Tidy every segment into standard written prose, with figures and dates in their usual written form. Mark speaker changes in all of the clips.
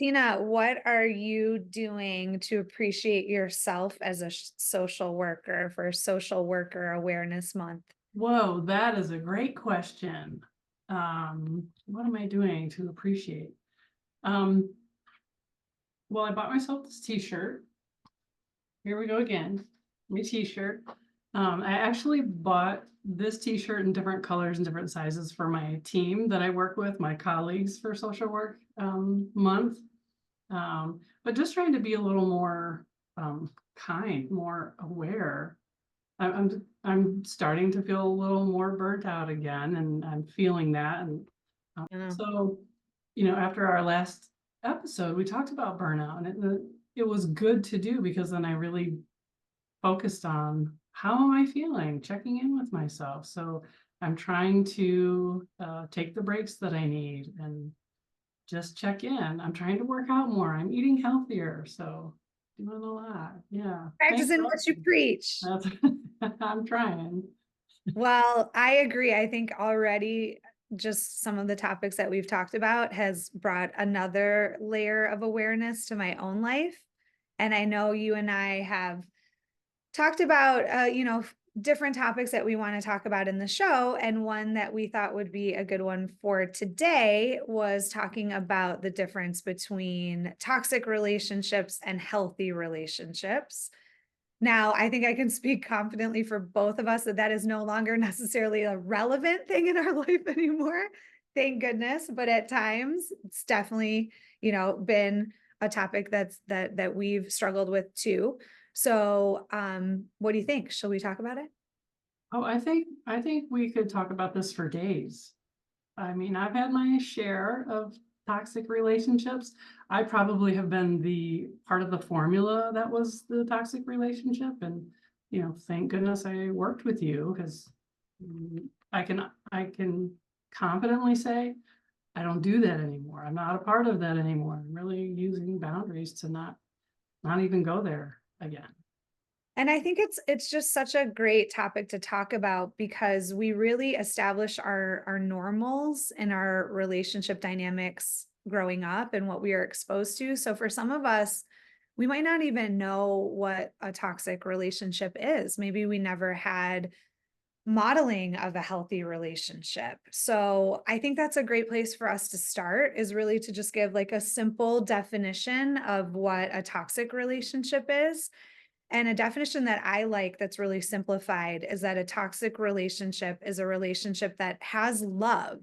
Speaker 1: Tina, what are you doing to appreciate yourself as a social worker for Social Worker Awareness Month?
Speaker 2: Whoa, that is a great question. What am I doing to appreciate? Um, well, I bought myself this t-shirt. Here we go again. My t-shirt. I actually bought this t-shirt in different colors and different sizes for my team that I work with, my colleagues for social work month. But just trying to be a little more kind, more aware. I'm starting to feel a little more burnt out again, and I'm feeling that. And
Speaker 1: I know.
Speaker 2: so, after our last episode, we talked about burnout, and it was good to do because then I really focused on how am I feeling, checking in with myself. So I'm trying to take the breaks that I need and just check in. I'm trying to work out more. I'm eating healthier, so doing a lot. Yeah, thanks
Speaker 1: Practicing
Speaker 2: for
Speaker 1: what you
Speaker 2: asking.
Speaker 1: preach.
Speaker 2: That's I'm trying.
Speaker 1: Well, I agree. I think already just some of the topics that we've talked about has brought another layer of awareness to my own life. And I know you and I have talked about different topics that we want to talk about in the show, and one that we thought would be a good one for today was talking about the difference between toxic relationships and healthy relationships. Now, I think I can speak confidently for both of us that that is no longer necessarily a relevant thing in our life anymore, thank goodness, but at times it's definitely, been a topic that we've struggled with too. So, what do you think? Shall we talk about it?
Speaker 2: Oh, I think we could talk about this for days. I mean, I've had my share of toxic relationships. I probably have been the part of the formula that was the toxic relationship. And, thank goodness I worked with you because I can confidently say I don't do that anymore. I'm not a part of that anymore. I'm really using boundaries to not even go there again.
Speaker 1: And I think it's just such a great topic to talk about because we really establish our normals and our relationship dynamics growing up and what we are exposed to. So for some of us, we might not even know what a toxic relationship is. Maybe we never had modeling of a healthy relationship. So I think that's a great place for us to start, is really to just give like a simple definition of what a toxic relationship is. And a definition that I like that's really simplified is that a toxic relationship is a relationship that has love,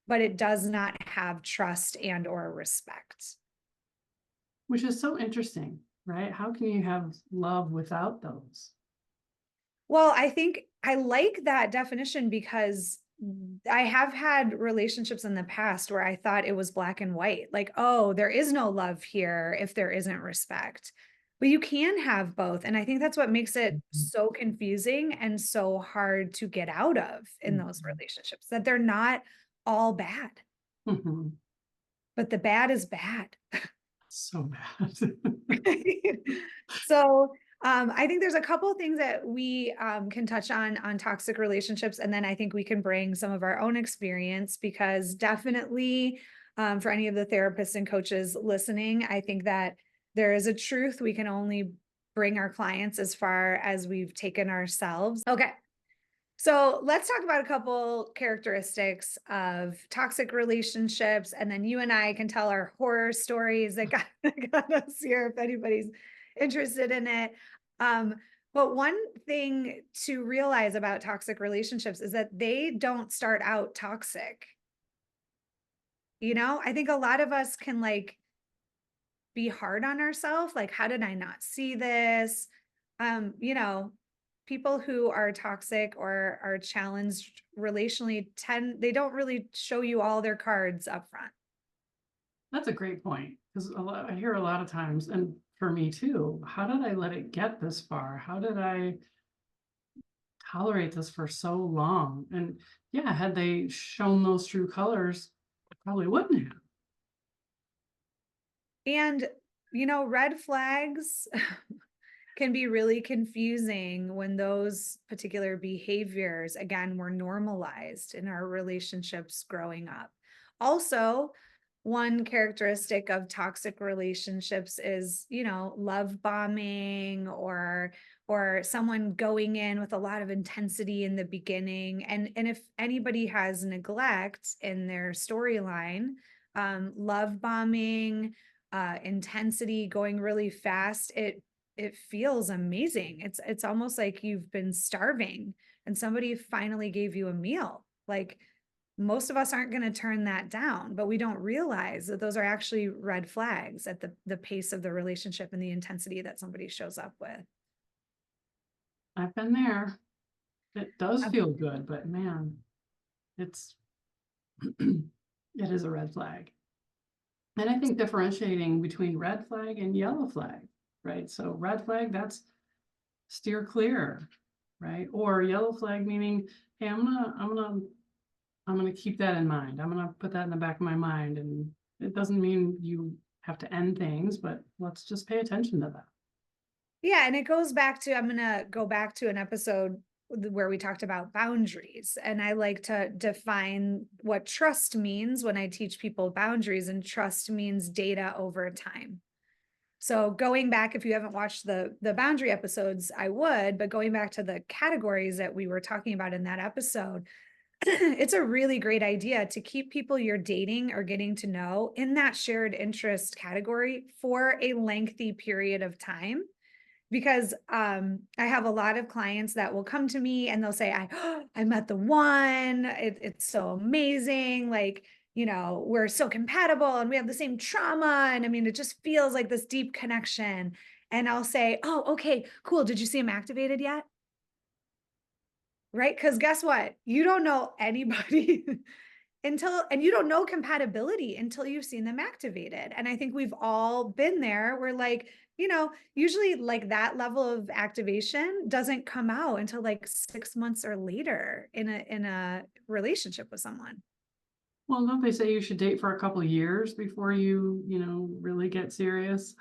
Speaker 1: but it does not have trust and or respect.
Speaker 2: Which is so interesting, right? How can you have love without those?
Speaker 1: Well, I think I like that definition because I have had relationships in the past where I thought it was black and white. Like, oh, there is no love here if there isn't respect. But you can have both. And I think that's what makes it so confusing and so hard to get out of in those
Speaker 2: Mhm.
Speaker 1: relationships, that they're not all bad,
Speaker 2: Mhm.
Speaker 1: but the bad is bad.
Speaker 2: So bad.
Speaker 1: So, I think there's a couple of things that we can touch on toxic relationships, and then I think we can bring some of our own experience because definitely, for any of the therapists and coaches listening, I think that there is a truth we can only bring our clients as far as we've taken ourselves. Okay, so let's talk about a couple characteristics of toxic relationships, and then you and I can tell our horror stories that got, that got us here if anybody's interested in it. Um, but one thing to realize about toxic relationships is that they don't start out toxic. I think a lot of us can like be hard on ourselves. Like, how did I not see this? People who are toxic or are challenged relationally they don't really show you all their cards up front.
Speaker 2: That's a great point because I hear a lot of times, and for me too, how did I let it get this far? How did I tolerate this for so long? And yeah, had they shown those true colors, I probably wouldn't have.
Speaker 1: And, red flags can be really confusing when those particular behaviors, again, were normalized in our relationships growing up. Also, one characteristic of toxic relationships is, love bombing, or someone going in with a lot of intensity in the beginning. And if anybody has neglect in their storyline, love bombing, intensity, going really fast, it feels amazing. It's almost like you've been starving and somebody finally gave you a meal. Like, most of us aren't going to turn that down, but we don't realize that those are actually red flags at the pace of the relationship and the intensity that somebody shows up with.
Speaker 2: I've been there. It does
Speaker 1: Um,
Speaker 2: feel good, but man, it's it is a red flag. And I think differentiating between red flag and yellow flag, right? So red flag, that's steer clear, right? Or yellow flag meaning, hey, I'm gonna keep that in mind. I'm gonna put that in the back of my mind. And it doesn't mean you have to end things, but let's just pay attention to that.
Speaker 1: Yeah, and it goes back to, I'm gonna go back to an episode where we talked about boundaries. And I like to define what trust means when I teach people boundaries, and trust means data over time. So going back, if you haven't watched the boundary episodes, I would, but going back to the categories that we were talking about in that episode, it's a really great idea to keep people you're dating or getting to know in that shared interest category for a lengthy period of time. Because I have a lot of clients that will come to me and they'll say, I met the one, it's so amazing. Like, we're so compatible and we have the same trauma. And I mean, it just feels like this deep connection. And I'll say, oh, okay, cool. Did you see him activated yet? Right? Because guess what? You don't know anybody and you don't know compatibility until you've seen them activated. And I think we've all been there. We're like, usually like that level of activation doesn't come out until like 6 months or later in a relationship with someone.
Speaker 2: Well, don't they say you should date for a couple of years before really get serious?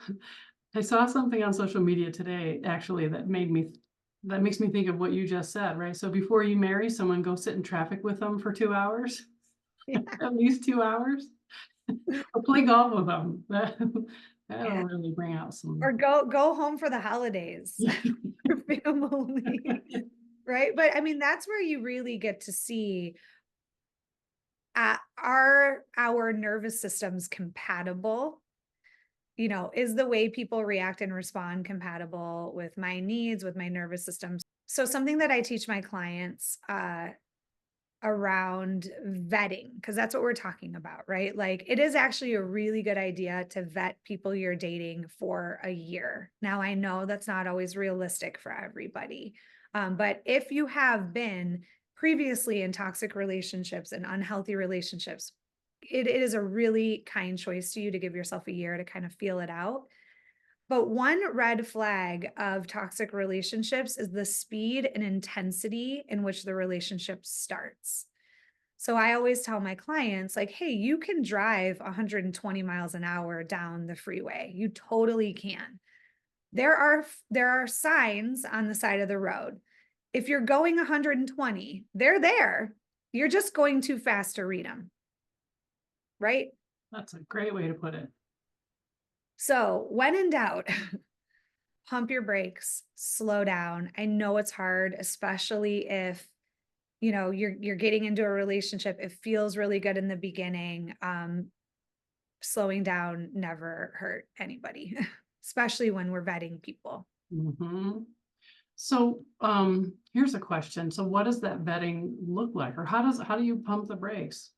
Speaker 2: I saw something on social media today, actually, that makes me think of what you just said, right? So before you marry someone, go sit in traffic with them for 2 hours, at least 2 hours, or play golf with them. That'll
Speaker 1: Yeah.
Speaker 2: really bring out some.
Speaker 1: Or go home for the holidays. Your family. Right. But I mean, that's where you really get to see, are our nervous systems compatible? Is the way people react and respond compatible with my needs, with my nervous systems? So something that I teach my clients around vetting, because that's what we're talking about, right? Like, it is actually a really good idea to vet people you're dating for a year. Now, I know that's not always realistic for everybody. But if you have been previously in toxic relationships and unhealthy relationships, it is a really kind choice to you to give yourself a year to kind of feel it out. But one red flag of toxic relationships is the speed and intensity in which the relationship starts. So I always tell my clients, like, hey, you can drive 120 miles an hour down the freeway. You totally can. There are signs on the side of the road. If you're going 120, they're there. You're just going too fast to read them, right?
Speaker 2: That's a great way to put it.
Speaker 1: So when in doubt, pump your brakes, slow down. I know it's hard, especially if you're getting into a relationship. It feels really good in the beginning. Slowing down never hurt anybody, especially when we're vetting people.
Speaker 2: Mhm. So, here's a question. So what does that vetting look like? Or how do you pump the brakes?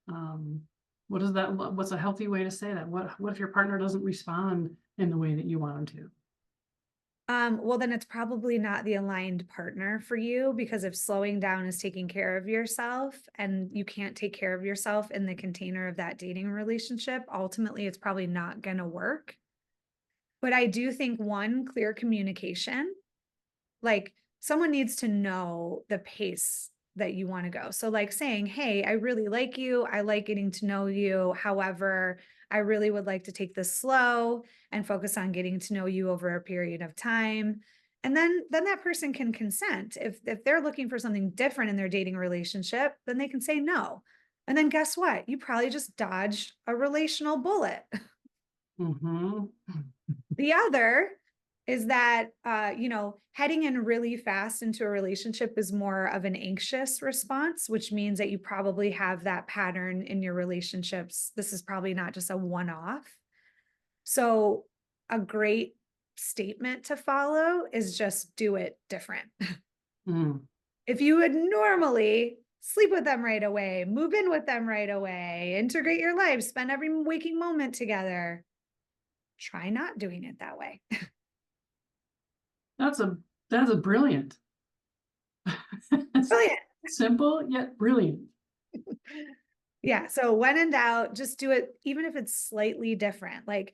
Speaker 2: What's a healthy way to say that? What if your partner doesn't respond in the way that you want them to?
Speaker 1: Well, then it's probably not the aligned partner for you, because if slowing down is taking care of yourself and you can't take care of yourself in the container of that dating relationship, ultimately it's probably not going to work. But I do think, one, clear communication. Like, someone needs to know the pace that you want to go. So like saying, hey, I really like you. I like getting to know you. However, I really would like to take this slow and focus on getting to know you over a period of time. And then that person can consent. If they're looking for something different in their dating relationship, then they can say no. And then guess what? You probably just dodged a relational bullet.
Speaker 2: Mm-hmm.
Speaker 1: The other is that, heading in really fast into a relationship is more of an anxious response, which means that you probably have that pattern in your relationships. This is probably not just a one off. So, a great statement to follow is just do it different.
Speaker 2: Mm.
Speaker 1: If you would normally sleep with them right away, move in with them right away, integrate your life, spend every waking moment together, try not doing it that way.
Speaker 2: That's a brilliant.
Speaker 1: Brilliant.
Speaker 2: Simple yet brilliant.
Speaker 1: Yeah. So when in doubt, just do it, even if it's slightly different. Like,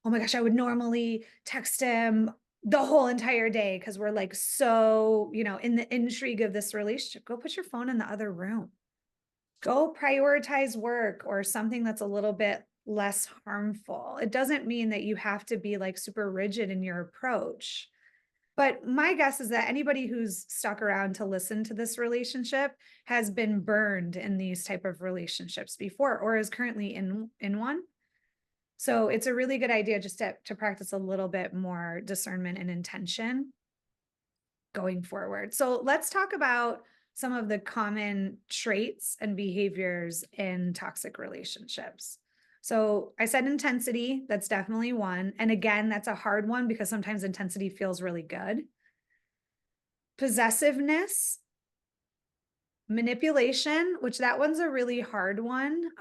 Speaker 1: oh my gosh, I would normally text him the whole entire day because we're like so, in the intrigue of this relationship. Go put your phone in the other room. Go prioritize work or something that's a little bit less harmful. It doesn't mean that you have to be like super rigid in your approach. But my guess is that anybody who's stuck around to listen to this relationship has been burned in these type of relationships before or is currently in one. So it's a really good idea just to practice a little bit more discernment and intention going forward. So let's talk about some of the common traits and behaviors in toxic relationships. So I said intensity, that's definitely one. And again, that's a hard one because sometimes intensity feels really good. Possessiveness, manipulation, which that one's a really hard one,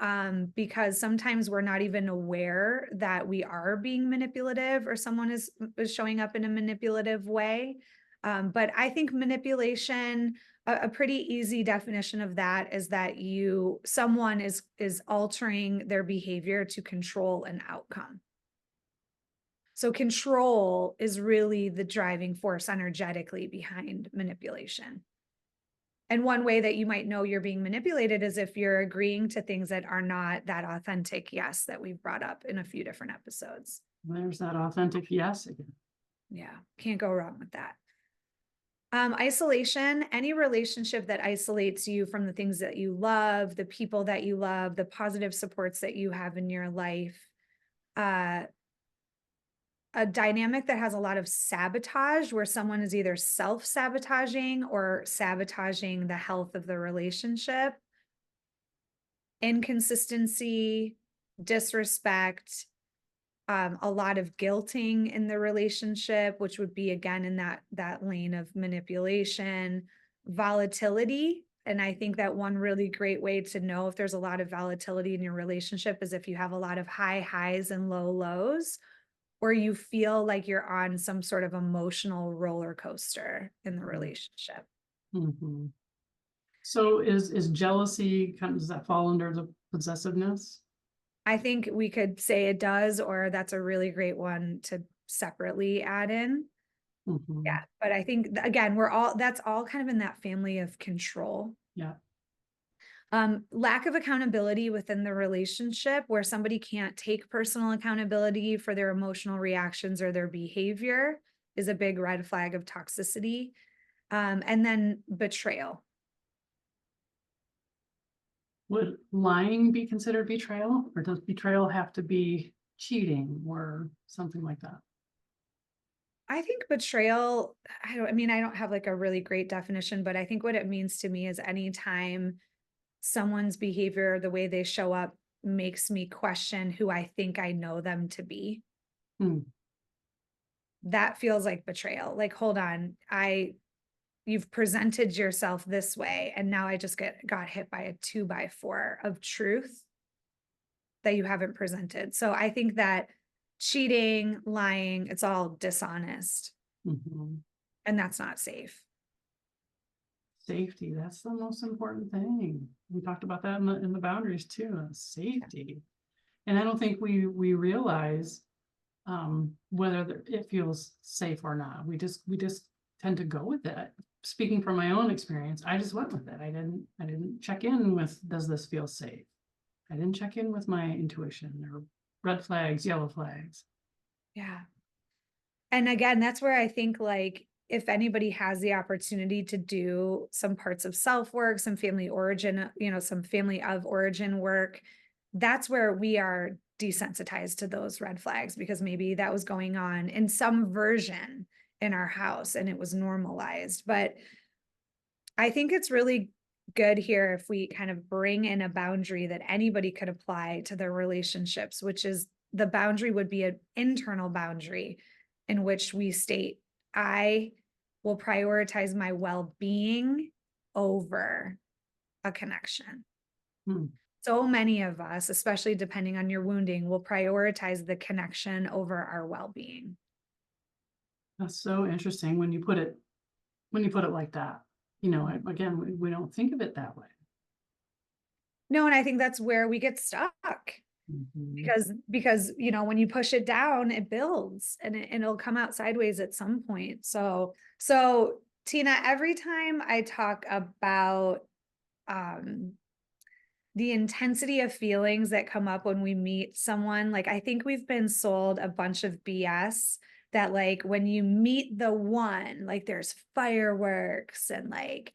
Speaker 1: because sometimes we're not even aware that we are being manipulative or someone is showing up in a manipulative way. But I think manipulation, a pretty easy definition of that is that someone is altering their behavior to control an outcome. So control is really the driving force energetically behind manipulation. And one way that you might know you're being manipulated is if you're agreeing to things that are not that authentic yes that we've brought up in a few different episodes.
Speaker 2: There's that authentic yes again.
Speaker 1: Yeah, can't go wrong with that. Isolation, any relationship that isolates you from the things that you love, the people that you love, the positive supports that you have in your life. A dynamic that has a lot of sabotage where someone is either self-sabotaging or sabotaging the health of the relationship. Inconsistency, disrespect, a lot of guilting in the relationship, which would be again in that lane of manipulation, volatility. And I think that one really great way to know if there's a lot of volatility in your relationship is if you have a lot of high highs and low lows, or you feel like you're on some sort of emotional roller coaster in the relationship.
Speaker 2: Mm-hmm. So is jealousy does that fall under the possessiveness?
Speaker 1: I think we could say it does, or that's a really great one to separately add in.
Speaker 2: Mm-hmm.
Speaker 1: Yeah. But I think again, that's all kind of in that family of control.
Speaker 2: Yeah.
Speaker 1: Lack of accountability within the relationship where somebody can't take personal accountability for their emotional reactions or their behavior is a big red flag of toxicity. And then betrayal.
Speaker 2: Would lying be considered betrayal, or does betrayal have to be cheating or something like that?
Speaker 1: I think betrayal, I don't have like a really great definition, but I think what it means to me is anytime someone's behavior, the way they show up, makes me question who I think I know them to be.
Speaker 2: Hmm.
Speaker 1: That feels like betrayal. Like, hold on, you've presented yourself this way, and now I just got hit by a 2x4 of truth that you haven't presented. So I think that cheating, lying, it's all dishonest,
Speaker 2: Mm-hmm.
Speaker 1: and that's not safe.
Speaker 2: Safety, that's the most important thing. We talked about that in the boundaries too, safety. And I don't think we realize whether it feels safe or not. We just tend to go with it. Speaking from my own experience, I just went with it. I didn't check in with, does this feel safe? I didn't check in with my intuition or red flags, yellow flags.
Speaker 1: Yeah. And again, that's where I think like if anybody has the opportunity to do some parts of self work, some family origin, some family of origin work, that's where we are desensitized to those red flags, because maybe that was going on in some version in our house and it was normalized. But I think it's really good here if we kind of bring in a boundary that anybody could apply to their relationships, which is, the boundary would be an internal boundary in which we state, I will prioritize my well-being over a connection.
Speaker 2: Hmm.
Speaker 1: So many of us, especially depending on your wounding, will prioritize the connection over our well-being.
Speaker 2: That's so interesting when you put it like that. Again, we don't think of it that way.
Speaker 1: No, and I think that's where we get stuck.
Speaker 2: Mhm.
Speaker 1: Because when you push it down, it builds, and it'll come out sideways at some point. So Tina, every time I talk about um the intensity of feelings that come up when we meet someone, like, I think we've been sold a bunch of BS that, like, when you meet the one, like, there's fireworks and, like,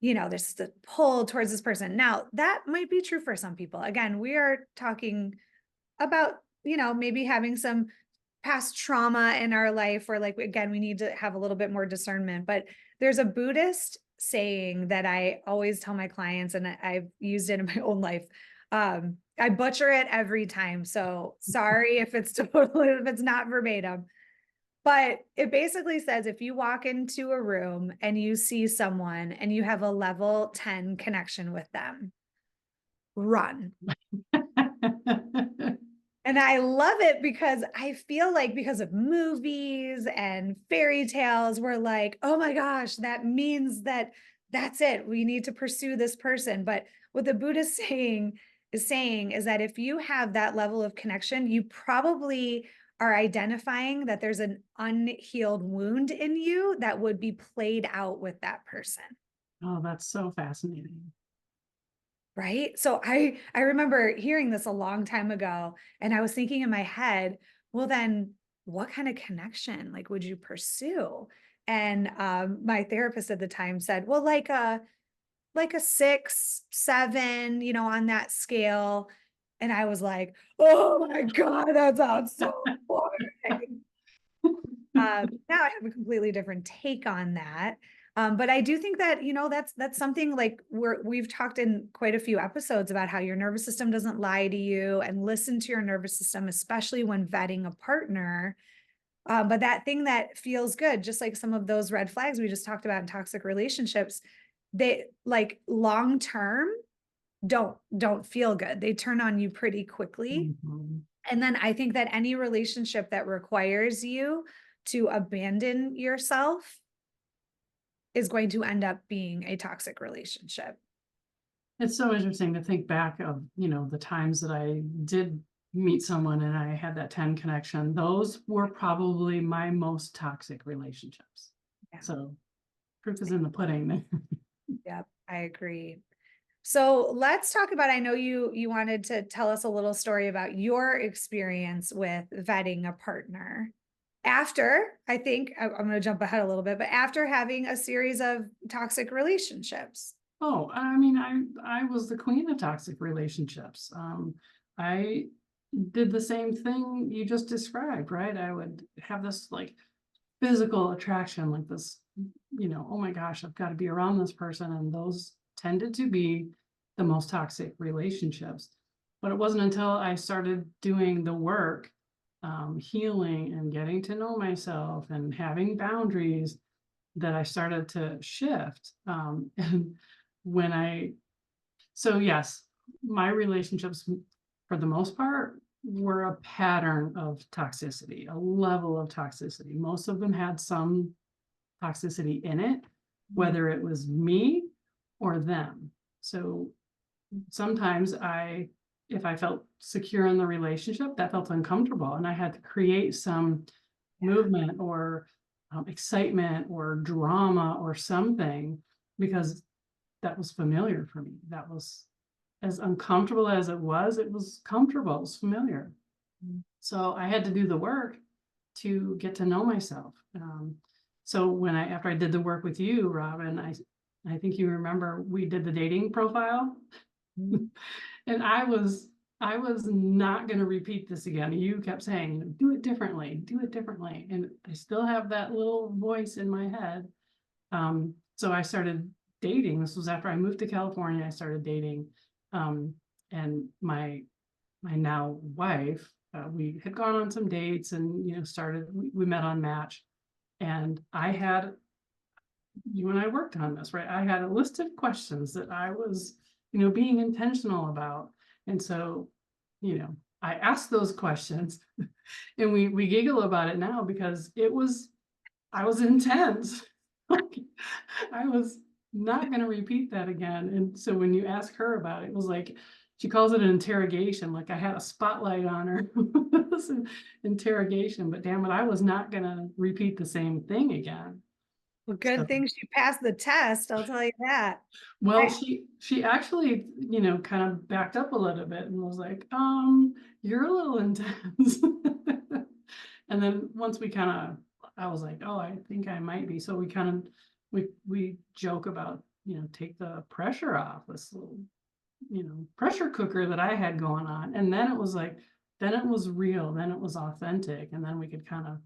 Speaker 1: there's the pull towards this person. Now, that might be true for some people. Again, we are talking about, maybe having some past trauma in our life, or, like, again, we need to have a little bit more discernment. But there's a Buddhist saying that I always tell my clients, and I've used it in my own life. I butcher it every time, so sorry if it's if it's not verbatim. But it basically says, if you walk into a room and you see someone and you have a level 10 connection with them, run. And I love it, because I feel like, because of movies and fairy tales, we're like, oh my gosh, that means that's it. We need to pursue this person. But what the Buddha is saying is that if you have that level of connection, you probably are identifying that there's an unhealed wound in you that would be played out with that person.
Speaker 2: Oh, that's so fascinating.
Speaker 1: Right. So I remember hearing this a long time ago, and I was thinking in my head, well, then what kind of connection, like, would you pursue? And my therapist at the time said, well, like a 6, 7, on that scale. And I was like, oh my God, that sounds so boring. Now I have a completely different take on that. But I do think that, that's something, like, we've talked in quite a few episodes about how your nervous system doesn't lie to you, and listen to your nervous system, especially when vetting a partner. But that thing that feels good, just like some of those red flags we just talked about in toxic relationships, they, like, long term, don't feel good. They turn on you pretty quickly.
Speaker 2: Mhm.
Speaker 1: And then I think that any relationship that requires you to abandon yourself is going to end up being a toxic relationship.
Speaker 2: It's so interesting to think back of, the times that I did meet someone and I had that 10 connection. Those were probably my most toxic relationships.
Speaker 1: Yeah.
Speaker 2: So proof is in the pudding.
Speaker 1: Yep, I agree. So let's talk about, I know you wanted to tell us a little story about your experience with vetting a partner. After, I think I'm going to jump ahead a little bit, but after having a series of toxic relationships.
Speaker 2: Oh, I mean, I was the queen of toxic relationships. I did the same thing you just described, right? I would have this like physical attraction, like this, oh my gosh, I've got to be around this person. And those tended to be the most toxic relationships. But it wasn't until I started doing the work, healing and getting to know myself and having boundaries, that I started to shift. And when so yes, my relationships, for the most part, were a pattern of toxicity, a level of toxicity. Most of them had some toxicity in it, whether it was me or them. So sometimes if I felt secure in the relationship, that felt uncomfortable, and I had to create some movement or excitement or drama or something, because that was familiar for me. That was, as uncomfortable as it was comfortable, it was familiar.
Speaker 1: Mm.
Speaker 2: So I had to do the work to get to know myself. So after I did the work with you, Robin, I think you remember we did the dating profile. And I was not gonna repeat this again. You kept saying, do it differently, do it differently. And I still have that little voice in my head. So I started dating. This was after I moved to California. I started dating. And my now wife, we had gone on some dates and, we met on Match. And you and I worked on this, right? I had a list of questions that I was, being intentional about. And so, I asked those questions and we giggle about it now because I was intense. I was not going to repeat that again. And so when you ask her about it, it was like, she calls it an interrogation. Like I had a spotlight on her. It was an interrogation, but damn it, I was not going to repeat the same thing again.
Speaker 1: Well,
Speaker 2: So,
Speaker 1: good thing she passed the test, I'll tell you that.
Speaker 2: well,
Speaker 1: I
Speaker 2: she actually, kind of backed up a little bit and was like, you're a little intense. And then once I was like, oh, I think I might be. So we joke about, take the pressure off this little, pressure cooker that I had going on. And then it was like, then it was real, then it was authentic. And then we could kind of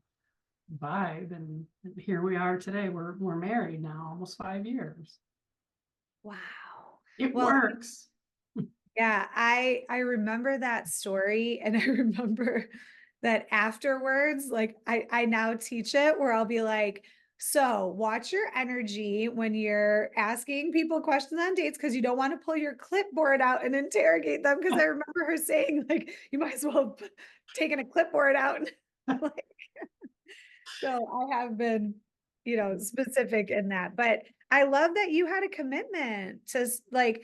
Speaker 2: vibe. And here we are today. We're married now, almost 5 years.
Speaker 1: Wow.
Speaker 2: It
Speaker 1: Well,
Speaker 2: works.
Speaker 1: yeah, I remember that story and I remember that afterwards, like I now teach it where I'll be like, so watch your energy when you're asking people questions on dates because you don't want to pull your clipboard out and interrogate them. Because I remember her saying, like, you might as well have taken a clipboard out. Like, so I have been, specific in that. But I love that you had a commitment to like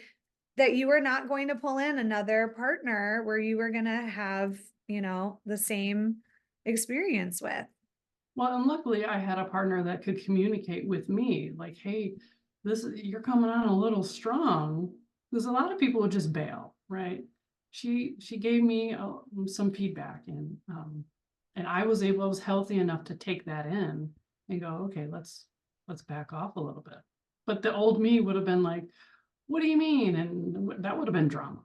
Speaker 1: that you were not going to pull in another partner where you were going to have, the same experience with.
Speaker 2: Well, and luckily I had a partner that could communicate with me like, hey, you're coming on a little strong. Because a lot of people would just bail, right? She gave me some feedback and I was healthy enough to take that in and go, okay, let's back off a little bit. But the old me would have been like, what do you mean? And that would have been drama.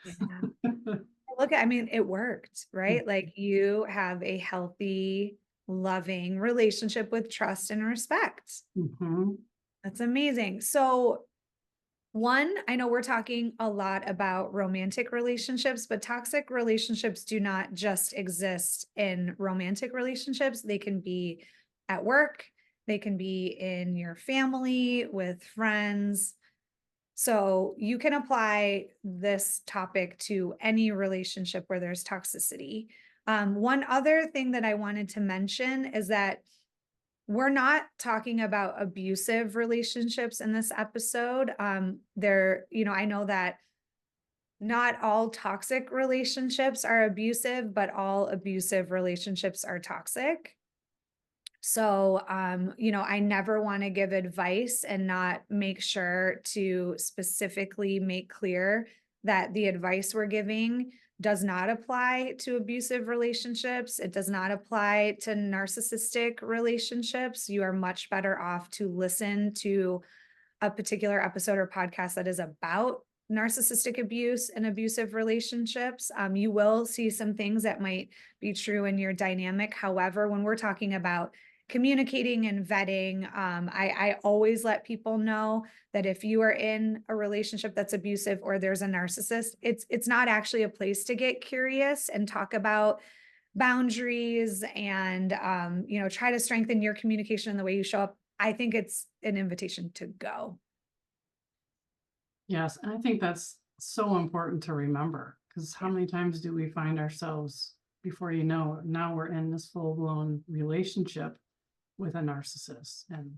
Speaker 1: Yeah. Look, I mean, it worked, right? Like you have a healthy, loving relationship with trust and respect.
Speaker 2: Mhm.
Speaker 1: That's amazing. So, one, I know we're talking a lot about romantic relationships, but toxic relationships do not just exist in romantic relationships. They can be at work, they can be in your family, with friends. So you can apply this topic to any relationship where there's toxicity. One other thing that I wanted to mention is that we're not talking about abusive relationships in this episode. I know that not all toxic relationships are abusive, but all abusive relationships are toxic. So, I never want to give advice and not make sure to specifically make clear that the advice we're giving does not apply to abusive relationships. It does not apply to narcissistic relationships. You are much better off to listen to a particular episode or podcast that is about narcissistic abuse and abusive relationships. You will see some things that might be true in your dynamic. However, when we're talking about communicating and vetting, I always let people know that if you are in a relationship that's abusive or there's a narcissist, it's not actually a place to get curious and talk about boundaries and try to strengthen your communication in the way you show up. I think it's an invitation to go.
Speaker 2: Yes, and I think that's so important to remember because how
Speaker 1: Yeah.
Speaker 2: many times do we find ourselves before you know it, now we're in this full-blown relationship with a narcissist and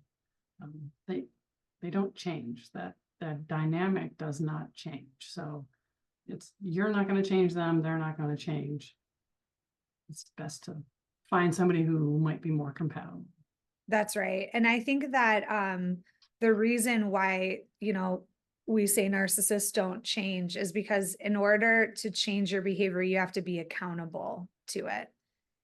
Speaker 2: they don't change. That dynamic does not change. So you're not going to change them, they're not going to change. It's best to find somebody who might be more compatible.
Speaker 1: That's right. And I think that the reason why, we say narcissists don't change is because in order to change your behavior, you have to be accountable to it.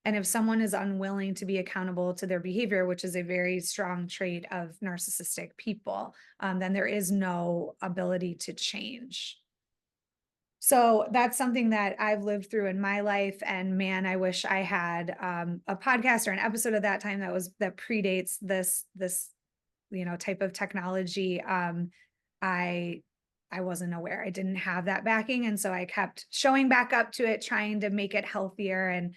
Speaker 1: And if someone is unwilling to be accountable to their behavior, which is a very strong trait of narcissistic people, then there is no ability to change. So that's something that I've lived through in my life. And man, I wish I had a podcast or an episode of that time that predates this type of technology. I I wasn't aware. I didn't have that backing. And so I kept showing back up to it, trying to make it healthier. And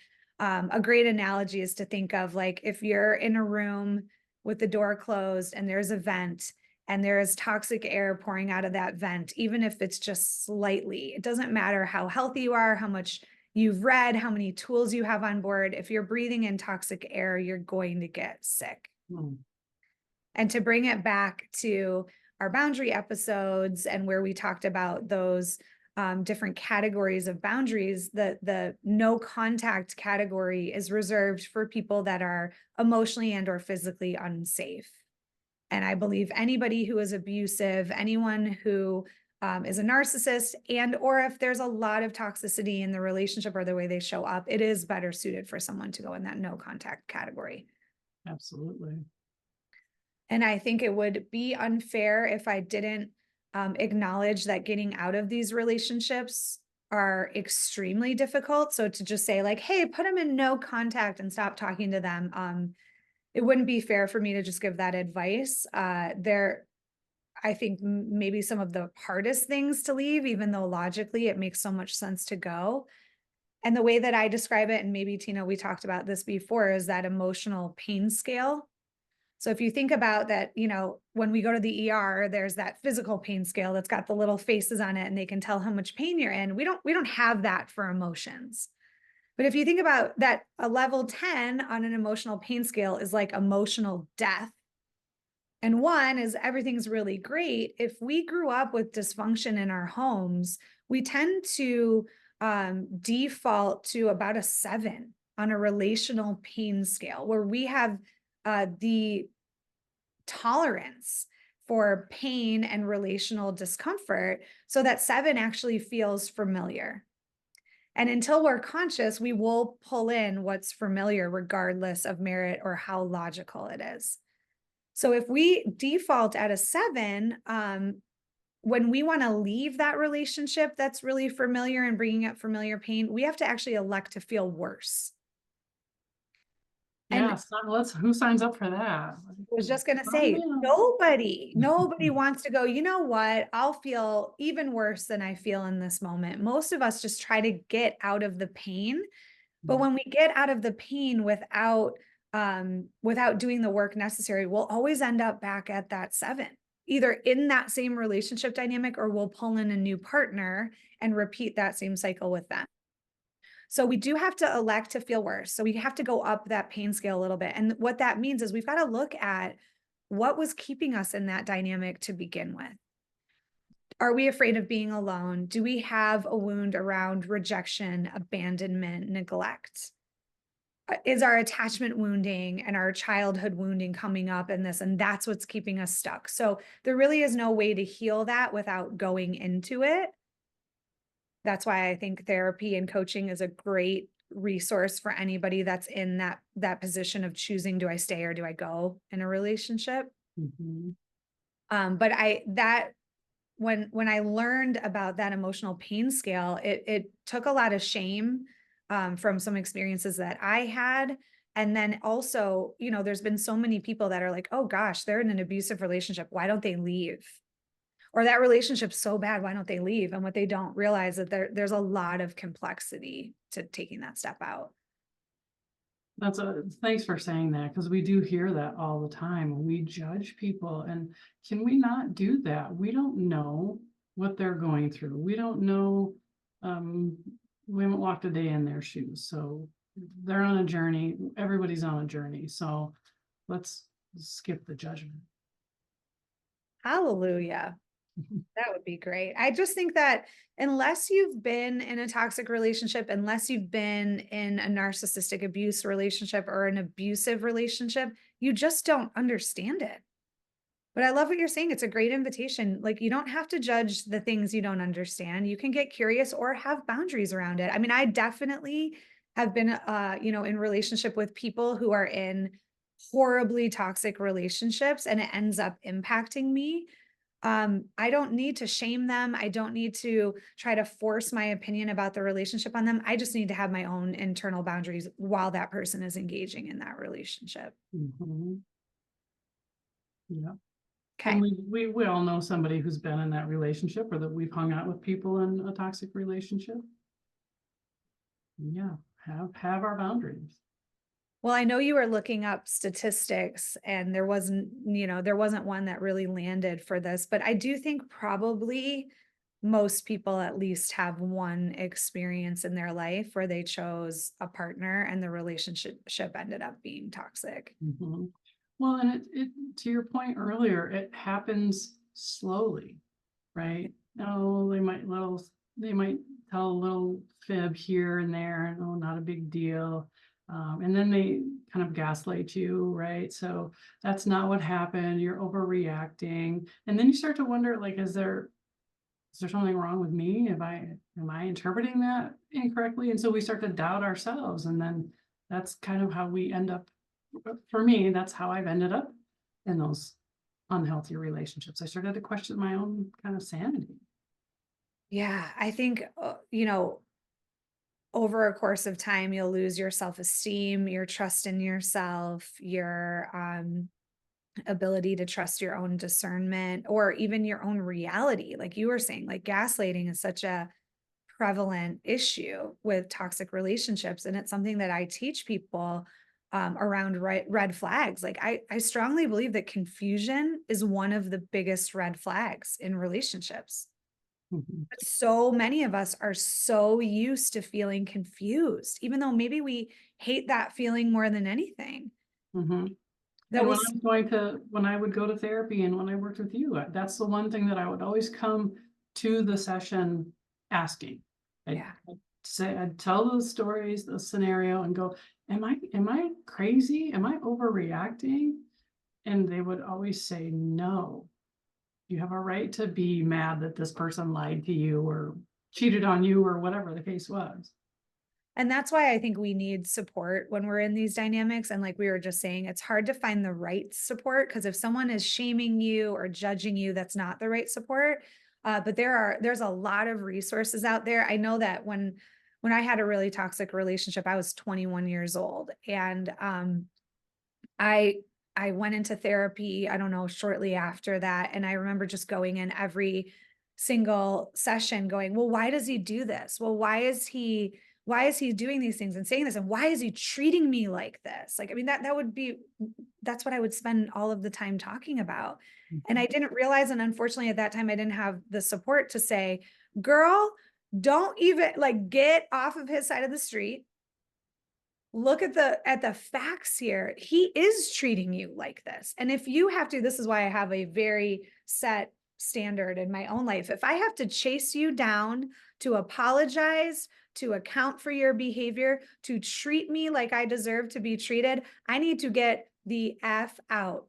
Speaker 1: a great analogy is to think of like if you're in a room with the door closed and there's a vent and there is toxic air pouring out of that vent, even if it's just slightly, it doesn't matter how healthy you are, how much you've read, how many tools you have on board. If you're breathing in toxic air, you're going to get sick.
Speaker 2: Hmm.
Speaker 1: And to bring it back to our boundary episodes and where we talked about those different categories of boundaries, the no contact category is reserved for people that are emotionally and or physically unsafe. And I believe anybody who is abusive, anyone who is a narcissist, and or if there's a lot of toxicity in the relationship or the way they show up, it is better suited for someone to go in that no contact category.
Speaker 2: Absolutely.
Speaker 1: And I think it would be unfair if I didn't acknowledge that getting out of these relationships are extremely difficult. So to just say like, hey, put them in no contact and stop talking to them. It wouldn't be fair for me to just give that advice. I think maybe some of the hardest things to leave, even though logically it makes so much sense to go. And the way that I describe it, and maybe Tina, we talked about this before, is that emotional pain scale. So if you think about that, when we go to the ER, there's that physical pain scale that's got the little faces on it and they can tell how much pain you're in. We don't have that for emotions. But if you think about that, a level 10 on an emotional pain scale is like emotional death. And 1 is everything's really great. If we grew up with dysfunction in our homes, we tend to default to about a 7 on a relational pain scale, where we have the tolerance for pain and relational discomfort, so that 7 actually feels familiar. And until we're conscious, we will pull in what's familiar, regardless of merit or how logical it is. So if we default at a 7, when we want to leave that relationship that's really familiar and bringing up familiar pain, we have to actually elect to feel worse. And
Speaker 2: Yeah, so who signs up for that?
Speaker 1: I was just going to
Speaker 2: Oh,
Speaker 1: say,
Speaker 2: yeah.
Speaker 1: nobody wants to go, you know what? I'll feel even worse than I feel in this moment. Most of us just try to get out of the pain. But when we get out of the pain without doing the work necessary, we'll always end up back at that 7, either in that same relationship dynamic, or we'll pull in a new partner and repeat that same cycle with them. So we do have to elect to feel worse. So we have to go up that pain scale a little bit. And what that means is we've got to look at what was keeping us in that dynamic to begin with. Are we afraid of being alone? Do we have a wound around rejection, abandonment, neglect? Is our attachment wounding and our childhood wounding coming up in this? And that's what's keeping us stuck. So there really is no way to heal that without going into it. That's why I think therapy and coaching is a great resource for anybody that's in that position of choosing, do I stay or do I go in a relationship?
Speaker 2: Mhm.
Speaker 1: But when I learned about that emotional pain scale, it took a lot of shame from some experiences that I had. And then also, there's been so many people that are like, oh gosh, they're in an abusive relationship. Why don't they leave? Or that relationship's so bad, why don't they leave? And what they don't realize that there's a lot of complexity to taking that step out.
Speaker 2: Thanks for saying that, because we do hear that all the time. We judge people, and can we not do that? We don't know what they're going through. We don't know, we haven't walked a day in their shoes. So they're on a journey. Everybody's on a journey. So let's skip the judgment.
Speaker 1: Hallelujah. That would be great. I just think that unless you've been in a toxic relationship, unless you've been in a narcissistic abuse relationship or an abusive relationship, you just don't understand it. But I love what you're saying. It's a great invitation. Like, you don't have to judge the things you don't understand. You can get curious or have boundaries around it. I mean, I definitely have been, in relationship with people who are in horribly toxic relationships and it ends up impacting me. I don't need to shame them. I don't need to try to force my opinion about the relationship on them. I just need to have my own internal boundaries while that person is engaging in that relationship.
Speaker 2: Mhm. Yeah. And
Speaker 1: Okay.
Speaker 2: we all know somebody who's been in that relationship, or that we've hung out with people in a toxic relationship. Yeah, have our boundaries.
Speaker 1: Well, I know you were looking up statistics and there wasn't one that really landed for this, but I do think probably most people at least have one experience in their life where they chose a partner and the relationship ended up being toxic.
Speaker 2: Mhm. Well, and it to your point earlier, it happens slowly, right? Oh, they might tell a little fib here and there, and oh, not a big deal. And then they kind of gaslight you, right? So that's not what happened. You're overreacting. And then you start to wonder, like, is there something wrong with me? Am I interpreting that incorrectly? And so we start to doubt ourselves. And then that's kind of how we end up, for me, that's how I've ended up in those unhealthy relationships. I started to question my own kind of sanity.
Speaker 1: Yeah, I think, over a course of time, you'll lose your self-esteem, your trust in yourself, your ability to trust your own discernment or even your own reality. Like you were saying, like gaslighting is such a prevalent issue with toxic relationships. And it's something that I teach people around red flags. Like I strongly believe that confusion is one of the biggest red flags in relationships.
Speaker 2: Mhm.
Speaker 1: But so many of us are so used to feeling confused, even though maybe we hate that feeling more than anything.
Speaker 2: Mhm.
Speaker 1: That
Speaker 2: And
Speaker 1: we,
Speaker 2: when I would go to therapy and when I worked with you, that's the one thing that I would always come to the session asking.
Speaker 1: yeah.
Speaker 2: I'd tell those stories, the scenario, and go, am I crazy? Am I overreacting? And they would always say, no, you have a right to be mad that this person lied to you or cheated on you or whatever the case was.
Speaker 1: And that's why I think we need support when we're in these dynamics. And like we were just saying, it's hard to find the right support because if someone is shaming you or judging you, that's not the right support. But there's a lot of resources out there. I know that when I had a really toxic relationship, I was 21 years old, and I I went into therapy, I don't know, shortly after that, and I remember just going in every single session going, "Well, why does he do this? Well, why is he doing these things and saying this? And why is he treating me like this?" Like, I mean, that would be that's what I would spend all of the time talking about. And
Speaker 2: Mhm.
Speaker 1: I didn't realize, and unfortunately at that time I didn't have the support to say, "Girl, don't even like get off of his side of the street. Look at the facts here. He is treating you like this. And if you have to, this is why I have a very set standard in my own life. If I have to chase you down to apologize, to account for your behavior, to treat me like I deserve to be treated, I need to get the F out."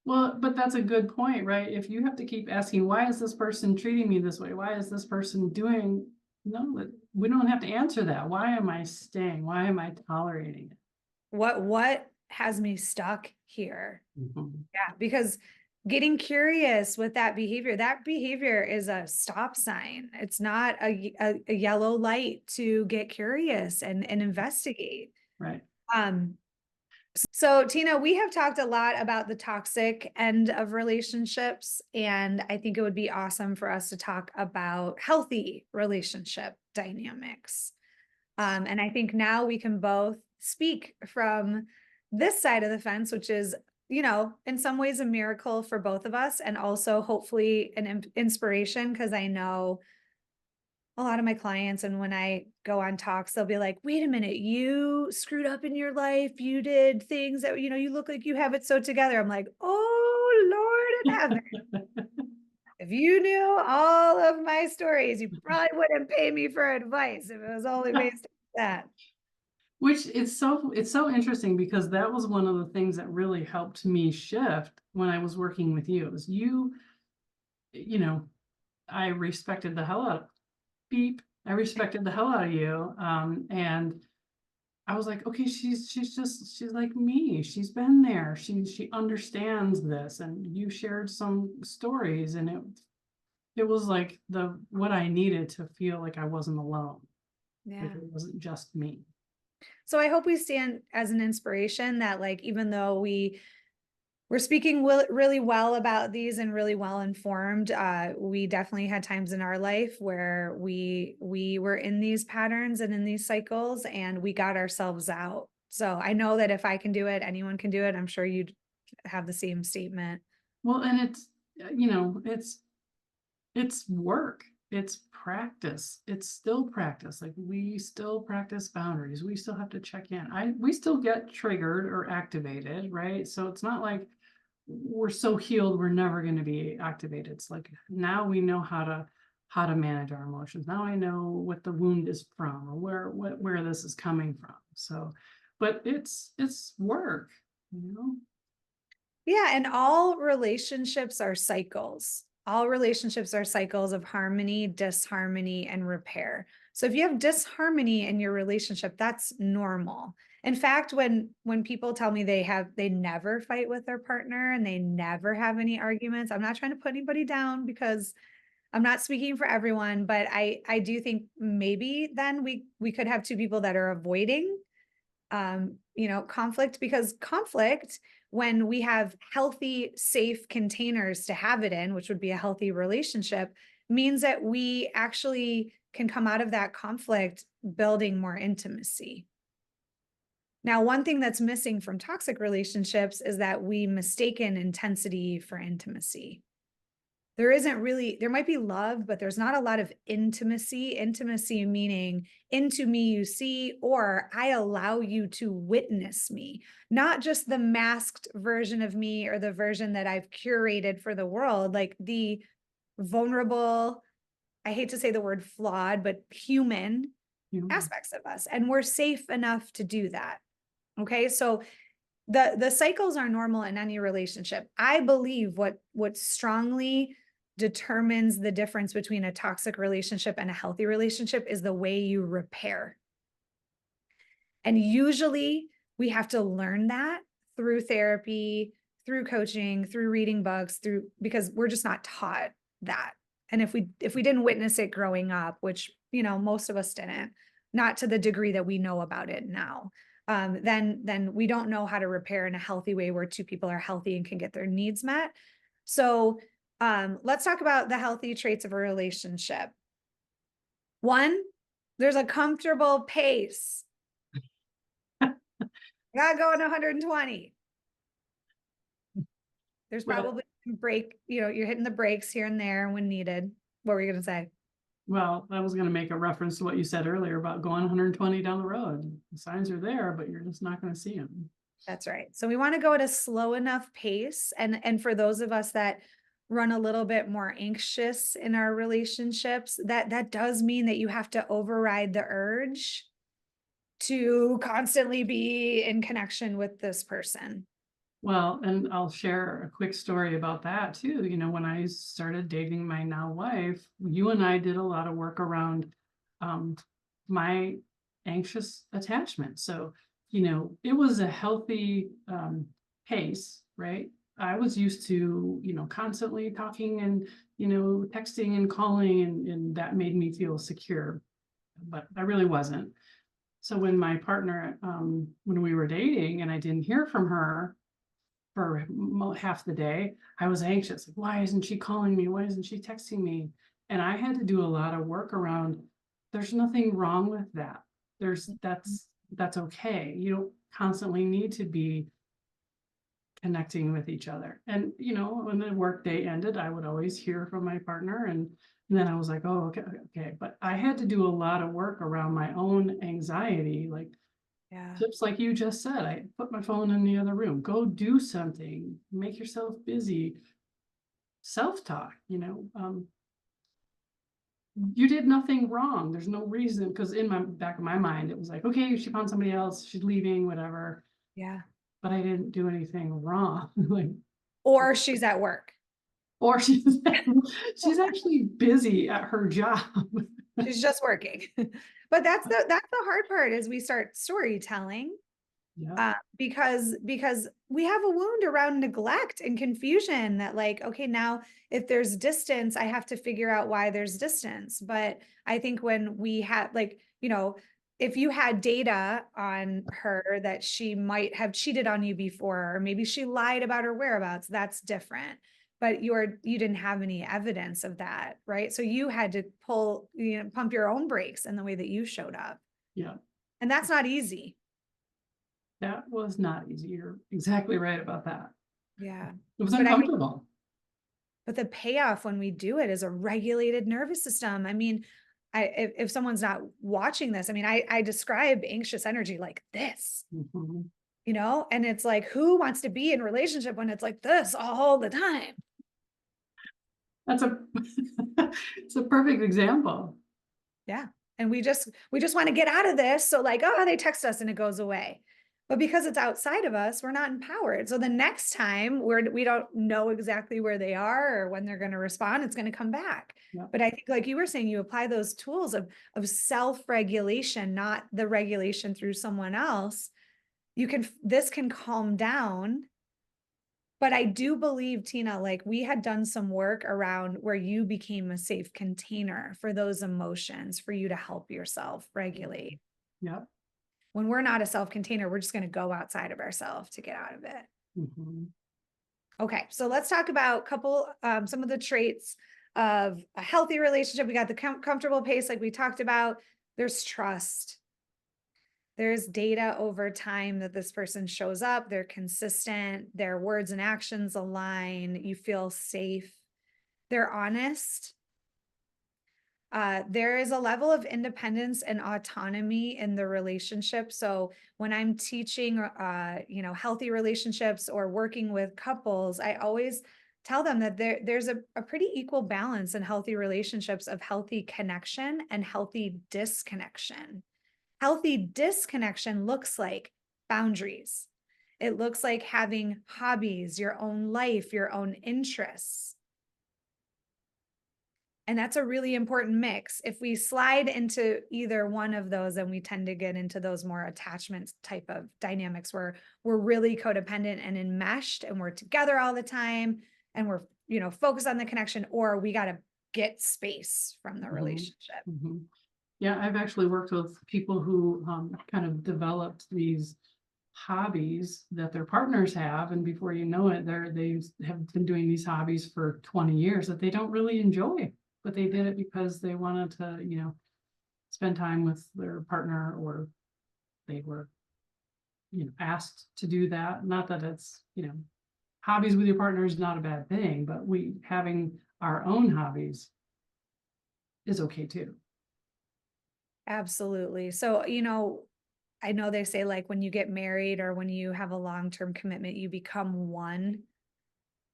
Speaker 2: Well, but that's a good point, right? If you have to keep asking, why is this person treating me this way? Why is this person doing? No, we don't have to answer that. Why am I staying? Why am I tolerating it?
Speaker 1: What has me stuck here?
Speaker 2: Mhm.
Speaker 1: Yeah, because getting curious with that behavior is a stop sign. It's not a yellow light to get curious and investigate.
Speaker 2: Right.
Speaker 1: Um, so Tina, we have talked a lot about the toxic end of relationships, and I think it would be awesome for us to talk about healthy relationship dynamics. And I think now we can both speak from this side of the fence, which is, in some ways a miracle for both of us, and also hopefully an inspiration because I know a lot of my clients, and when I go on talks, they'll be like, "Wait a minute, you screwed up in your life. You did things that, you look like you have it so together." I'm like, "Oh, Lord in heaven. If you knew all of my stories, you probably wouldn't pay me for advice if it was only based on that."
Speaker 2: Which it's so interesting because that was one of the things that really helped me shift when I was working with you. It was you know, I respected the hell out of beep. I respected the hell out of you. And I was like, okay, she's like me. She's been there. She understands this. And you shared some stories, and it was like the what I needed to feel like I wasn't alone. Like
Speaker 1: Yeah.
Speaker 2: it wasn't just me.
Speaker 1: So I hope we stand as an inspiration that, like, even though we're speaking really well about these and really well informed, we definitely had times in our life where we were in these patterns and in these cycles, and we got ourselves out. So I know that if I can do it, anyone can do it. I'm sure you'd have the same statement.
Speaker 2: Well, and it's you know, it's work. It's practice. It's still practice. Like we still practice boundaries. We still have to check in. We still get triggered or activated, right? So it's not like we're so healed we're never going to be activated. It's like now we know how to manage our emotions. Now I know what the wound is from, or where this is coming from. So, but it's work, you know.
Speaker 1: Yeah, and all relationships are cycles. All relationships are cycles of harmony, disharmony, and repair. So if you have disharmony in your relationship, that's normal. In fact, when people tell me they never fight with their partner and they never have any arguments, I'm not trying to put anybody down because I'm not speaking for everyone, but I do think maybe then we could have two people that are avoiding conflict, because conflict, when we have healthy, safe containers to have it in, which would be a healthy relationship, means that we actually can come out of that conflict building more intimacy. Now, one thing that's missing from toxic relationships is that we mistaken intensity for intimacy. There might be love, but there's not a lot of intimacy meaning into me you see, or I allow you to witness me, not just the masked version of me or the version that I've curated for the world, like the vulnerable, I hate to say the word flawed, but human
Speaker 2: You know,
Speaker 1: aspects of us. And we're safe enough to do that. Okay. So the cycles are normal in any relationship. I believe what strongly determines the difference between a toxic relationship and a healthy relationship is the way you repair. And usually we have to learn that through therapy, through coaching, through reading books, because we're just not taught that. And if we didn't witness it growing up, which, most of us didn't, not to the degree that we know about it now, then we don't know how to repair in a healthy way where two people are healthy and can get their needs met. So let's talk about the healthy traits of a relationship. One, there's a comfortable pace. Not going 120. There's
Speaker 2: well,
Speaker 1: probably you're hitting the brakes here and there when needed. What were you going to say?
Speaker 2: well, I was going to make a reference to what you said earlier about going 120 down the road. The signs are there, but you're just not going to see them.
Speaker 1: That's right. So we want to go at a slow enough pace. And for those of us that run a little bit more anxious in our relationships, that does mean that you have to override the urge to constantly be in connection with this person.
Speaker 2: Well, and I'll share a quick story about that too. You know, when I started dating my now wife, you and I did a lot of work around um, my anxious attachment. So, it was a healthy pace, right? I was used to, constantly talking and, texting and calling, and that made me feel secure, but I really wasn't. So when my partner, when we were dating and I didn't hear from her, for half the day, I was anxious. Like, why isn't she calling me? Why isn't she texting me? And I had to do a lot of work around, there's nothing wrong with that. That's okay. You don't constantly need to be connecting with each other. And when the work day ended, I would always hear from my partner, and then I was like, oh, okay. But I had to do a lot of work around my own anxiety, like
Speaker 1: Yeah.
Speaker 2: just like you just said, I put my phone in the other room. Go do something. Make yourself busy. Self-talk, you did nothing wrong. There's no reason, because in my back of my mind, it was like, okay, she found somebody else, she's leaving, whatever.
Speaker 1: Yeah.
Speaker 2: But I didn't do anything wrong. Like,
Speaker 1: Or she's at work.
Speaker 2: or she's actually busy at her job.
Speaker 1: She's just working. But that's the hard part is we start storytelling,
Speaker 2: Yeah.
Speaker 1: because we have a wound around neglect and confusion that like, okay, now if there's distance, I have to figure out why there's distance. But I think when we had like, if you had data on her that she might have cheated on you before, or maybe she lied about her whereabouts, that's different. But you didn't have any evidence of that, right? So you had to pump your own brakes in the way that you showed up.
Speaker 2: Yeah.
Speaker 1: And that's not easy.
Speaker 2: That was not easy. You're exactly right about that.
Speaker 1: Yeah.
Speaker 2: It was
Speaker 1: But I think
Speaker 2: uncomfortable.
Speaker 1: But the payoff when we do it is a regulated nervous system. I mean, if someone's not watching this, I mean, I describe anxious energy like this,
Speaker 2: Mhm.
Speaker 1: and it's like, who wants to be in relationship when it's like this all the time?
Speaker 2: That's a it's a perfect example.
Speaker 1: Yeah. And we just want to get out of this. So like, oh, they text us and it goes away. But because it's outside of us, we're not empowered. So the next time we don't know exactly where they are or when they're going to respond, it's going to come back.
Speaker 2: Yeah.
Speaker 1: But I think like you were saying, you apply those tools of self-regulation, not the regulation through someone else. This can calm down. But I do believe, Tina, like we had done some work around where you became a safe container for those emotions for you to help yourself regulate.
Speaker 2: Yeah.
Speaker 1: When we're not a self container, we're just going to go outside of ourselves to get out of it.
Speaker 2: Mhm.
Speaker 1: Okay, so let's talk about some of the traits of a healthy relationship. We got the comfortable pace, like we talked about. There's trust. There's data over time that this person shows up, they're consistent, their words and actions align, you feel safe, they're honest. There is a level of independence and autonomy in the relationship. So when I'm teaching, healthy relationships or working with couples, I always tell them that there's a pretty equal balance in healthy relationships of healthy connection and healthy disconnection. Healthy disconnection looks like boundaries. It looks like having hobbies, your own life, your own interests. And that's a really important mix. If we slide into either one of those, then we tend to get into those more attachment type of dynamics where we're really codependent and enmeshed and we're together all the time and we're, focused on the connection, or we got to get space from the
Speaker 2: Mhm.
Speaker 1: relationship.
Speaker 2: Mhm. Yeah, I've actually worked with people who kind of developed these hobbies that their partners have, and before you know it, they have been doing these hobbies for 20 years that they don't really enjoy, but they did it because they wanted to, spend time with their partner, or they were, asked to do that. Not that it's, hobbies with your partner is not a bad thing, but we having our own hobbies is okay too.
Speaker 1: Absolutely. So, I know they say like when you get married or when you have a long-term commitment, you become one.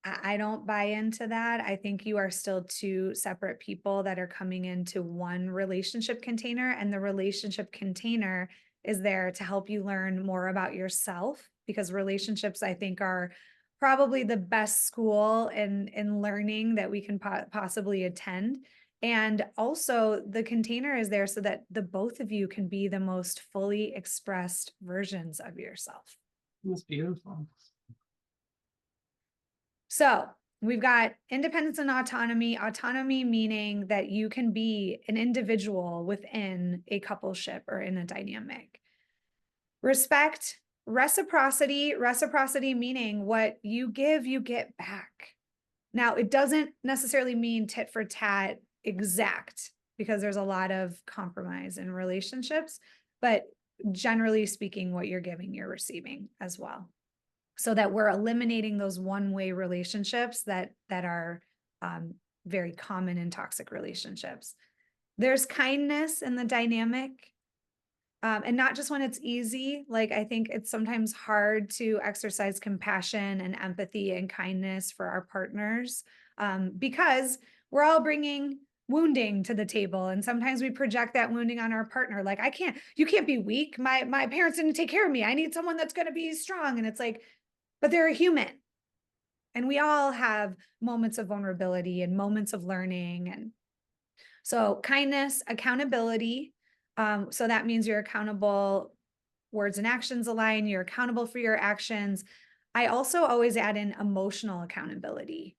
Speaker 1: I don't buy into that. I think you are still two separate people that are coming into one relationship container, and the relationship container is there to help you learn more about yourself because relationships, I think, are probably the best school in learning that we can possibly attend. And also, the container is there so that the both of you can be the most fully expressed versions of yourself.
Speaker 2: That's beautiful.
Speaker 1: So we've got independence and autonomy. Autonomy meaning that you can be an individual within a coupleship or in a dynamic. Respect, reciprocity meaning what you give, you get back. Now, it doesn't necessarily mean tit for tat exact because there's a lot of compromise in relationships, but generally speaking, what you're giving, you're receiving as well, so that we're eliminating those one-way relationships that are very common in toxic relationships. There's kindness in the dynamic, and not just when it's easy. Like I think it's sometimes hard to exercise compassion and empathy and kindness for our partners, because we're all bringing wounding to the table, and sometimes we project that wounding on our partner. Like you can't be weak. My parents didn't take care of me. I need someone that's going to be strong. And it's like, but they're a human. And we all have moments of vulnerability and moments of learning. And so kindness, accountability, So that means you're accountable, words and actions align, you're accountable for your actions. I also always add in emotional accountability,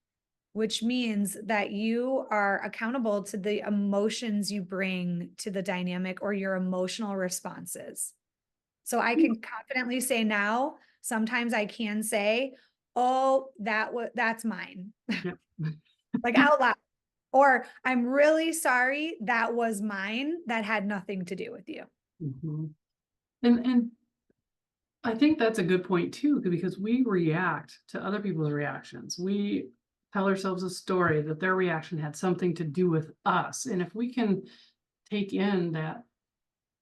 Speaker 1: which means that you are accountable to the emotions you bring to the dynamic or your emotional responses. So I can confidently say now, sometimes I can say, oh, that's mine,
Speaker 2: Yeah.
Speaker 1: like out loud. Or I'm really sorry, that was mine. That had nothing to do with you.
Speaker 2: Mhm. And I think that's a good point too, because we react to other people's reactions. We tell ourselves a story that their reaction had something to do with us. And if we can take in that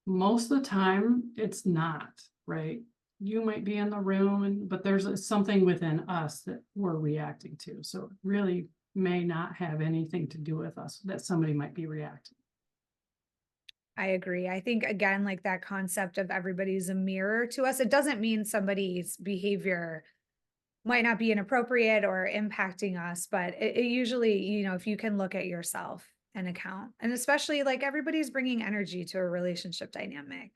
Speaker 2: most of the time it's not, right? You might be in the room but something within us that we're reacting to. So it really may not have anything to do with us that somebody might be reacting.
Speaker 1: I agree. I think again, like that concept of everybody's a mirror to us, it doesn't mean somebody's behavior might not be inappropriate or impacting us, but it usually, if you can look at yourself and account, and especially like everybody's bringing energy to a relationship dynamic.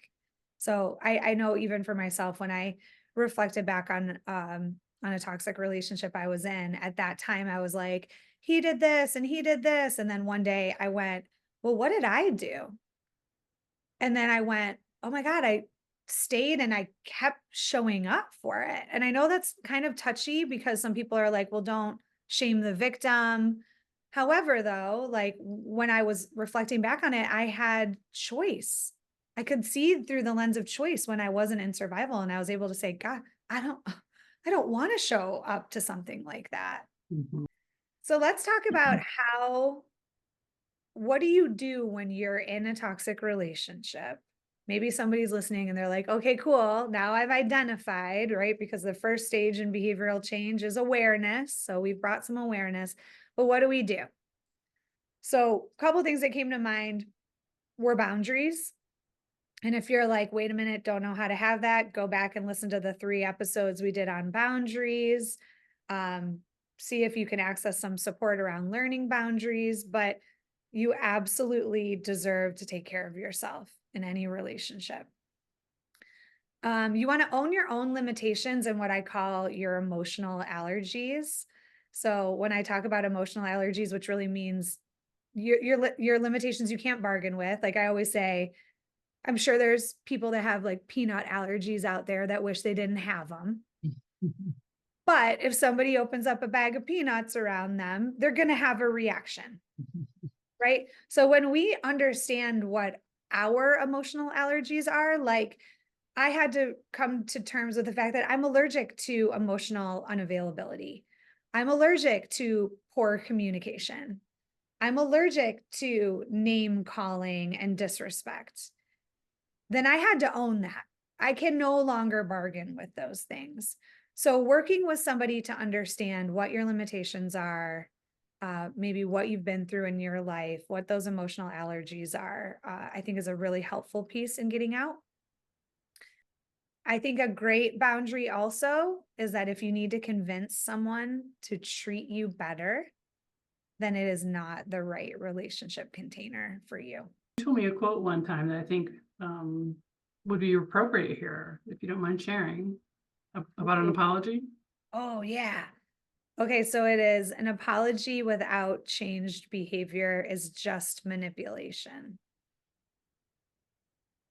Speaker 1: So I know even for myself, when I reflected back on a toxic relationship I was in, at that time, I was like, he did this and he did this. And then one day I went, well, what did I do? And then I went, "Oh my god, I stayed and I kept showing up for it." And I know that's kind of touchy because some people are like, "Well, don't shame the victim." However, though, like when I was reflecting back on it, I had choice. I could see through the lens of choice when I wasn't in survival and I was able to say, "God, I don't I don't want to show up to something like that."
Speaker 2: Mhm.
Speaker 1: So let's talk about what do you do when you're in a toxic relationship? Maybe somebody's listening and they're like, okay, cool. Now I've identified, right? Because the first stage in behavioral change is awareness. So we've brought some awareness, but what do we do? So, a couple things that came to mind were boundaries. And if you're like, wait a minute, don't know how to have that, go back and listen to the 3 episodes we did on boundaries. Um, See if you can access some support around learning boundaries, but you absolutely deserve to take care of yourself in any relationship. You want to own your own limitations and what I call your emotional allergies. So when I talk about emotional allergies, which really means your limitations you can't bargain with. Like I always say, I'm sure there's people that have like peanut allergies out there that wish they didn't have them. But if somebody opens up a bag of peanuts around them, they're going to have a reaction, right? So when we understand what our emotional allergies are, like I had to come to terms with the fact that I'm allergic to emotional unavailability. I'm allergic to poor communication. I'm allergic to name calling and disrespect. Then I had to own that. I can no longer bargain with those things. So, working with somebody to understand what your limitations are, maybe what you've been through in your life, what those emotional allergies are, I think is a really helpful piece in getting out. I think a great boundary also is that if you need to convince someone to treat you better, then it is not the right relationship container for you.
Speaker 2: You told me a quote one time that I think um, would be appropriate here, if you don't mind sharing, about an
Speaker 1: Ooh.
Speaker 2: apology.
Speaker 1: Oh, yeah. Okay, so it is an apology without changed behavior is just manipulation.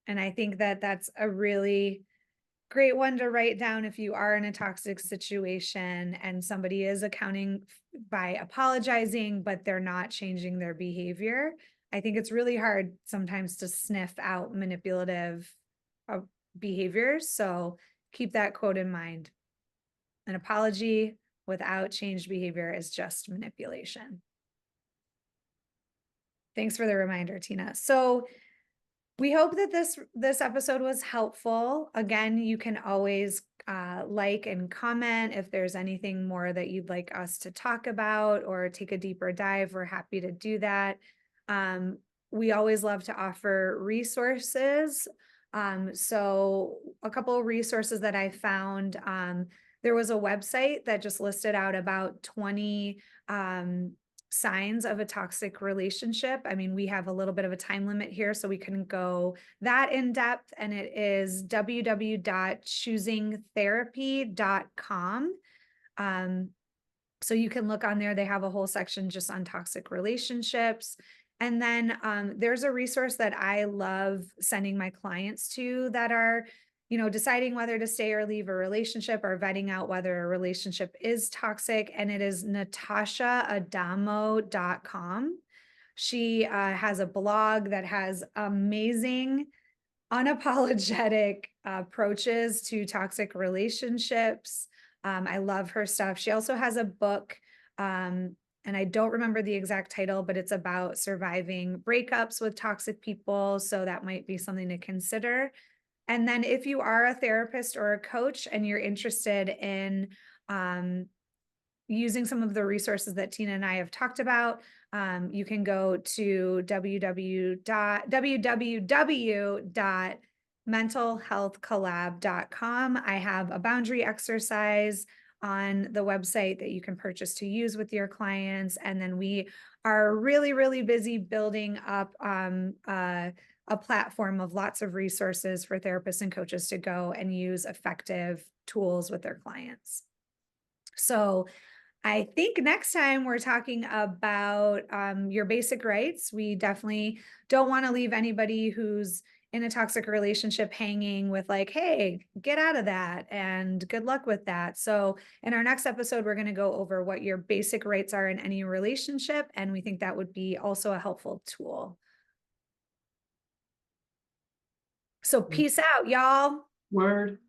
Speaker 1: And I think that that's a really great one to write down if you are in a toxic situation and somebody is accounting by apologizing, but they're not changing their behavior. I think it's really hard sometimes to sniff out manipulative uh, behaviors. So keep that quote in mind. An apology without changed behavior is just manipulation. Thanks for the reminder, Tina. So we hope that this episode was helpful. Again, you can always like and comment if there's anything more that you'd like us to talk about or take a deeper dive. We're happy to do that. Um, we always love to offer resources. So a couple of resources that I found. There was a website that just listed out about 20 signs of a toxic relationship. I mean, we have a little bit of a time limit here, so we couldn't go that in depth, and it is www.choosingtherapy.com. So you can look on there. They have a whole section just on toxic relationships. And then there's a resource that I love sending my clients to that are, deciding whether to stay or leave a relationship or vetting out whether a relationship is toxic. And it is natashaadamo.com. She has a blog that has amazing, unapologetic approaches to toxic relationships. I love her stuff. She also has a book, and I don't remember the exact title, but it's about surviving breakups with toxic people. So that might be something to consider. And then if you are a therapist or a coach and you're interested in using some of the resources that Tina and I have talked about, you can go to www.mentalhealthcollab.com. I have a boundary exercise on the website that you can purchase to use with your clients. And then we are really, really busy building up a platform of lots of resources for therapists and coaches to go and use effective tools with their clients. So I think next time we're talking about your basic rights. We definitely don't want to leave anybody who's in a toxic relationship hanging with like, hey, get out of that and good luck with that. So in our next episode, we're going to go over what your basic rights are in any relationship. And we think that would be also a helpful tool. So peace out, y'all.
Speaker 2: Word.